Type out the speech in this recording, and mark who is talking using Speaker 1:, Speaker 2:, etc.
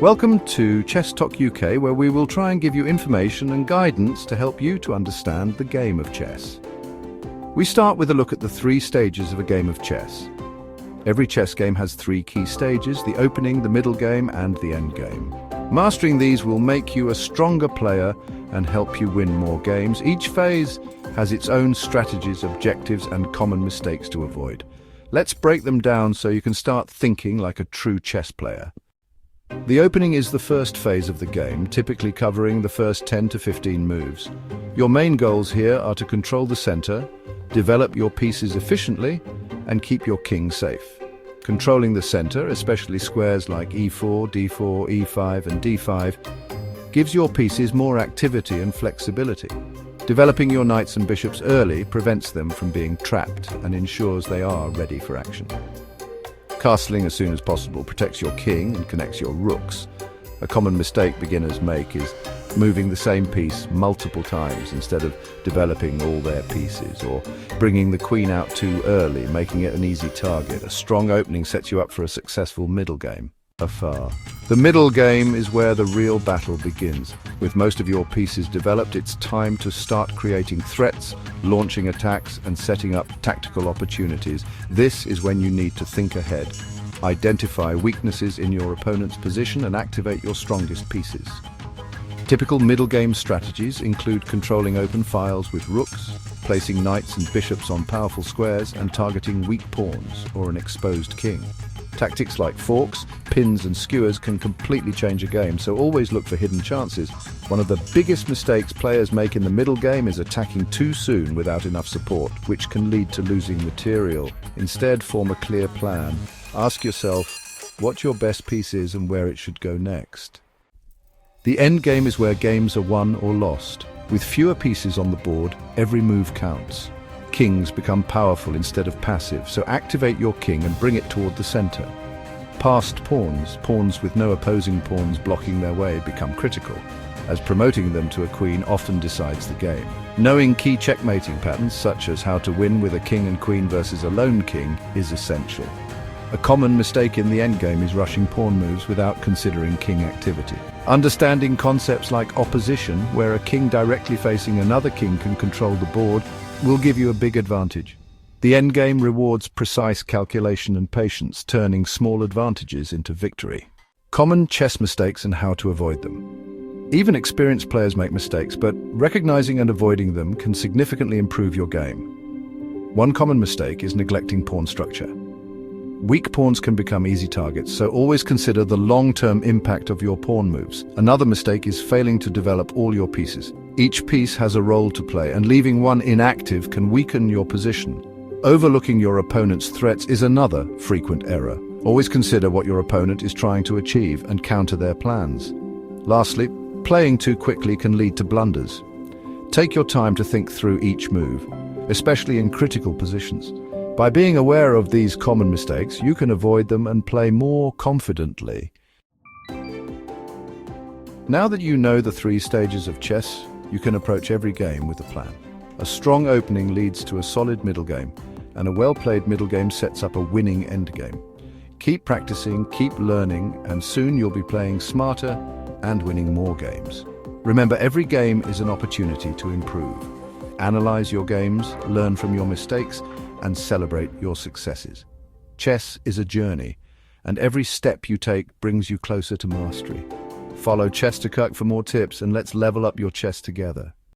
Speaker 1: Welcome to ChessTokUK, where we will try and give you information and guidance to help you to understand the game of chess. We start with a look at the 3 stages of a game of chess. Every chess game has 3 key stages: the opening, the middle game, and the end game. Mastering these will make you a stronger player and help you win more games. Each phase has its own strategies, objectives, and common mistakes to avoid. Let's break them down so you can start thinking like a true chess player. The opening is the first phase of the game, typically covering the first 10 to 15 moves. Your main goals here are to control the center, develop your pieces efficiently, and keep your king safe. Controlling the center, especially squares like e4, d4, e5, and d5, gives your pieces more activity and flexibility. Developing your knights and bishops early prevents them from being trapped and ensures they are ready for action. Castling as soon as possible protects your king and connects your rooks. A common mistake beginners make is moving the same piece multiple times instead of developing all their pieces, or bringing the queen out too early, making it an easy target. A strong opening sets you up for a successful middle game. The middle game is where the real battle begins. With most of your pieces developed, it's time to start creating threats, launching attacks, and setting up tactical opportunities. This is when you need to think ahead, identify weaknesses in your opponent's position, and activate your strongest pieces. Typical middle game strategies include controlling open files with rooks, placing knights and bishops on powerful squares, and targeting weak pawns or an exposed king. Tactics like forks, pins, and skewers can completely change a game, so always look for hidden chances. One of the biggest mistakes players make in the middle game is attacking too soon without enough support, which can lead to losing material. Instead, form a clear plan. Ask yourself what your best piece is and where it should go next. The end game is where games are won or lost. With fewer pieces on the board, every move counts. Kings become powerful instead of passive, so activate your king and bring it toward the center. Passed pawns with no opposing pawns blocking their way, become critical, as promoting them to a queen often decides the game. Knowing key checkmating patterns, such as how to win with a king and queen versus a lone king, is essential. A common mistake in the endgame is rushing pawn moves without considering king activity. Understanding concepts like opposition, where a king directly facing another king can control the board, will give you a big advantage. The endgame rewards precise calculation and patience, turning small advantages into victory. Common chess mistakes and how to avoid them. Even experienced players make mistakes, but recognizing and avoiding them can significantly improve your game. One common mistake is neglecting pawn structure. Weak pawns can become easy targets, so always consider the long-term impact of your pawn moves. Another mistake is failing to develop all your pieces. Each piece has a role to play, and leaving one inactive can weaken your position. Overlooking your opponent's threats is another frequent error. Always consider what your opponent is trying to achieve and counter their plans. Lastly, playing too quickly can lead to blunders. Take your time to think through each move, especially in critical positions. By being aware of these common mistakes, you can avoid them and play more confidently. Now that you know the 3 stages of chess, you can approach every game with a plan. A strong opening leads to a solid middle game, and a well-played middle game sets up a winning endgame. Keep practicing, keep learning, and soon you'll be playing smarter and winning more games. Remember, every game is an opportunity to improve. Analyze your games, learn from your mistakes, and celebrate your successes. Chess is a journey, and every step you take brings you closer to mastery. Follow ChessTokUK for more tips, and let's level up your chess together.